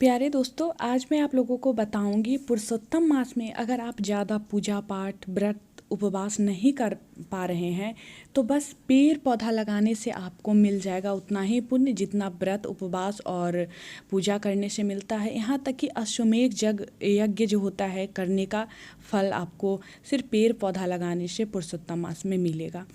प्यारे दोस्तों, आज मैं आप लोगों को बताऊंगी पुरुषोत्तम मास में अगर आप ज़्यादा पूजा पाठ व्रत उपवास नहीं कर पा रहे हैं तो बस पेड़ पौधा लगाने से आपको मिल जाएगा उतना ही पुण्य जितना व्रत उपवास और पूजा करने से मिलता है। यहाँ तक कि अश्वमेध यज्ञ जो होता है करने का फल आपको सिर्फ पेड़ पौधा लगाने से पुरुषोत्तम मास में मिलेगा।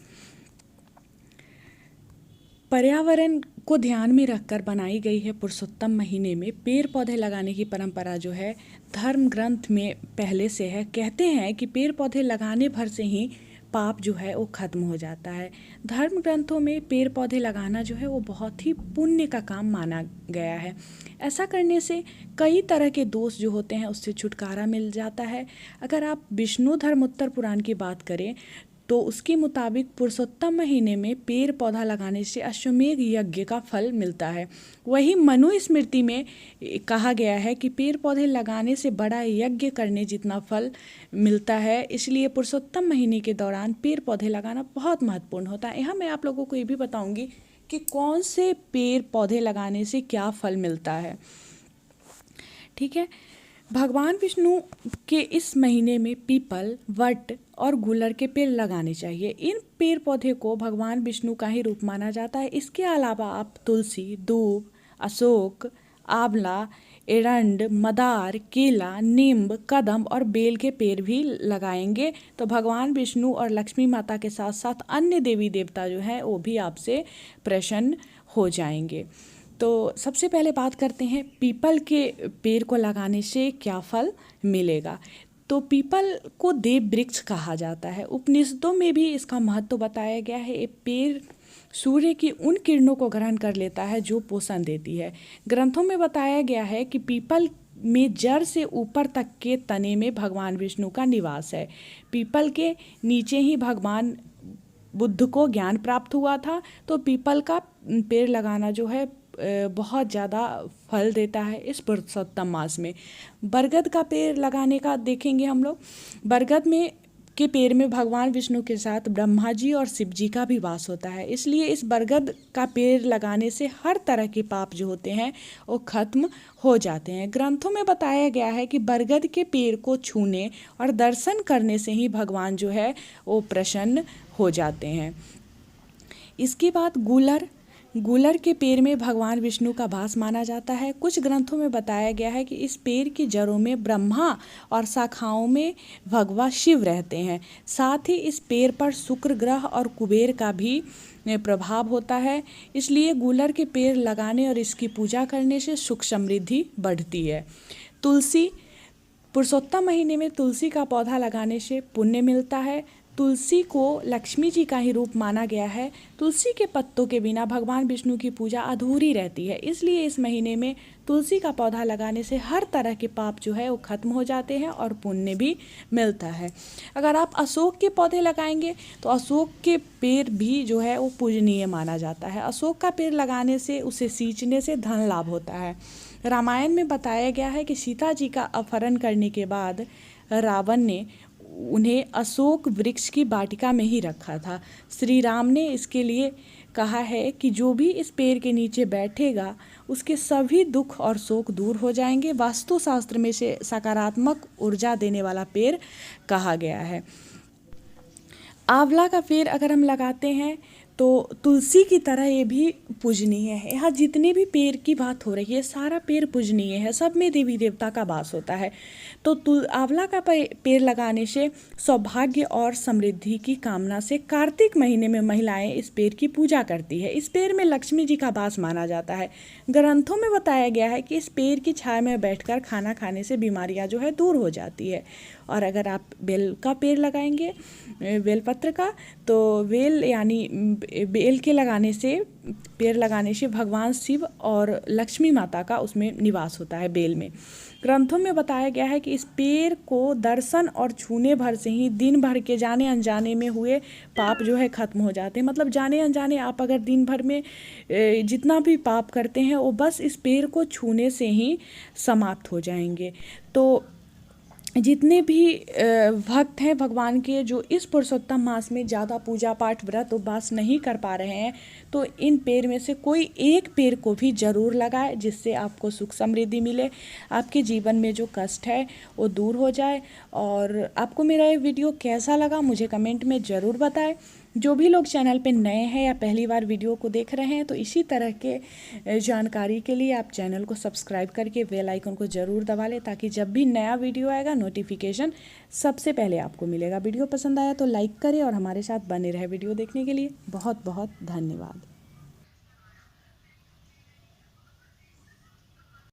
पर्यावरण को ध्यान में रखकर बनाई गई है पुरुषोत्तम महीने में पेड़ पौधे लगाने की परंपरा जो है धर्म ग्रंथ में पहले से है। कहते हैं कि पेड़ पौधे लगाने भर से ही पाप जो है वो खत्म हो जाता है। धर्म ग्रंथों में पेड़ पौधे लगाना जो है वो बहुत ही पुण्य का काम माना गया है। ऐसा करने से कई तरह के दोष जो होते हैं उससे छुटकारा मिल जाता है। अगर आप विष्णु धर्मोत्तर पुराण की बात करें तो उसके मुताबिक पुरुषोत्तम महीने में पेड़ पौधा लगाने से अश्वमेध यज्ञ का फल मिलता है। वही मनुस्मृति में कहा गया है कि पेड़ पौधे लगाने से बड़ा यज्ञ करने जितना फल मिलता है। इसलिए पुरुषोत्तम महीने के दौरान पेड़ पौधे लगाना बहुत महत्वपूर्ण होता है। यहाँ मैं आप लोगों को ये भी बताऊंगी कि कौन से पेड़ पौधे लगाने से क्या फल मिलता है। ठीक है, भगवान विष्णु के इस महीने में पीपल, वट और गुलर के पेड़ लगाने चाहिए। इन पेड़ पौधे को भगवान विष्णु का ही रूप माना जाता है। इसके अलावा आप तुलसी, दूब, अशोक, आंवला, एरंड, मदार, केला, नीम, कदम और बेल के पेड़ भी लगाएंगे तो भगवान विष्णु और लक्ष्मी माता के साथ साथ अन्य देवी देवता जो हैं वो भी आपसे प्रसन्न हो जाएंगे। तो सबसे पहले बात करते हैं पीपल के पेड़ को लगाने से क्या फल मिलेगा। तो पीपल को देव वृक्ष कहा जाता है। उपनिषदों में भी इसका महत्व बताया गया है। ये पेड़ सूर्य की उन किरणों को ग्रहण कर लेता है जो पोषण देती है। ग्रंथों में बताया गया है कि पीपल में जड़ से ऊपर तक के तने में भगवान विष्णु का निवास है। पीपल के नीचे ही भगवान बुद्ध को ज्ञान प्राप्त हुआ था। तो पीपल का पेड़ लगाना जो है बहुत ज़्यादा फल देता है इस पुरुषोत्तम मास में। बरगद का पेड़ लगाने का देखेंगे हम लोग। बरगद में के पेड़ में भगवान विष्णु के साथ ब्रह्मा जी और शिव जी का भी वास होता है। इसलिए इस बरगद का पेड़ लगाने से हर तरह के पाप जो होते हैं वो खत्म हो जाते हैं। ग्रंथों में बताया गया है कि बरगद के पेड़ को छूने और दर्शन करने से ही भगवान जो है वो प्रसन्न हो जाते हैं। इसके बाद गुलर के पेड़ में भगवान विष्णु का वास माना जाता है। कुछ ग्रंथों में बताया गया है कि इस पेड़ की जड़ों में ब्रह्मा और शाखाओं में भगवान शिव रहते हैं। साथ ही इस पेड़ पर शुक्र ग्रह और कुबेर का भी प्रभाव होता है। इसलिए गुलर के पेड़ लगाने और इसकी पूजा करने से सुख समृद्धि बढ़ती है। तुलसी, पुरुषोत्तम महीने में तुलसी का पौधा लगाने से पुण्य मिलता है। तुलसी को लक्ष्मी जी का ही रूप माना गया है। तुलसी के पत्तों के बिना भगवान विष्णु की पूजा अधूरी रहती है। इसलिए इस महीने में तुलसी का पौधा लगाने से हर तरह के पाप जो है वो खत्म हो जाते हैं और पुण्य भी मिलता है। अगर आप अशोक के पौधे लगाएंगे तो अशोक के पेड़ भी जो है वो पूजनीय माना जाता है। अशोक का पेड़ लगाने से, उसे सींचने से धन लाभ होता है। रामायण में बताया गया है कि सीता जी का अपहरण करने के बाद रावण ने उन्हें अशोक वृक्ष की वाटिका में ही रखा था। श्री राम ने इसके लिए कहा है कि जो भी इस पेड़ के नीचे बैठेगा उसके सभी दुख और शोक दूर हो जाएंगे। वास्तुशास्त्र में से सकारात्मक ऊर्जा देने वाला पेड़ कहा गया है। आंवला का पेड़ अगर हम लगाते हैं तो तुलसी की तरह ये भी पूजनीय है। यहाँ जितने भी पेड़ की बात हो रही है सारा पेड़ पूजनीय है, सब में देवी देवता का वास होता है। तो आंवला का पेड़ लगाने से सौभाग्य और समृद्धि की कामना से कार्तिक महीने में महिलाएं इस पेड़ की पूजा करती है। इस पेड़ में लक्ष्मी जी का वास माना जाता है। ग्रंथों में बताया गया है कि इस पेड़ की छाया में बैठकर खाना खाने से बीमारियां जो है दूर हो जाती है। और अगर आप बेल का पेड़ लगाएंगे, बेलपत्र का, तो बेल यानी बेल के लगाने से, पेड़ लगाने से भगवान शिव और लक्ष्मी माता का उसमें निवास होता है बेल में। ग्रंथों में बताया गया है कि इस पेड़ को दर्शन और छूने भर से ही दिन भर के जाने अनजाने में हुए पाप जो है खत्म हो जाते हैं। मतलब जाने अनजाने आप अगर दिन भर में जितना भी पाप करते हैं वो बस इस पेड़ को छूने से ही समाप्त हो जाएंगे। तो जितने भी भक्त हैं भगवान के, जो इस पुरुषोत्तम मास में ज़्यादा पूजा पाठ व्रत उपवास नहीं कर पा रहे हैं, तो इन पेड़ में से कोई एक पेड़ को भी ज़रूर लगाए, जिससे आपको सुख समृद्धि मिले, आपके जीवन में जो कष्ट है वो दूर हो जाए। और आपको मेरा ये वीडियो कैसा लगा मुझे कमेंट में ज़रूर बताएं। जो भी लोग चैनल पे नए हैं या पहली बार वीडियो को देख रहे हैं, तो इसी तरह के जानकारी के लिए आप चैनल को सब्सक्राइब करके बेल आइकन को ज़रूर दबा लें, ताकि जब भी नया वीडियो आएगा नोटिफिकेशन सबसे पहले आपको मिलेगा। वीडियो पसंद आया तो लाइक करें और हमारे साथ बने रहे वीडियो देखने के लिए। बहुत बहुत धन्यवाद।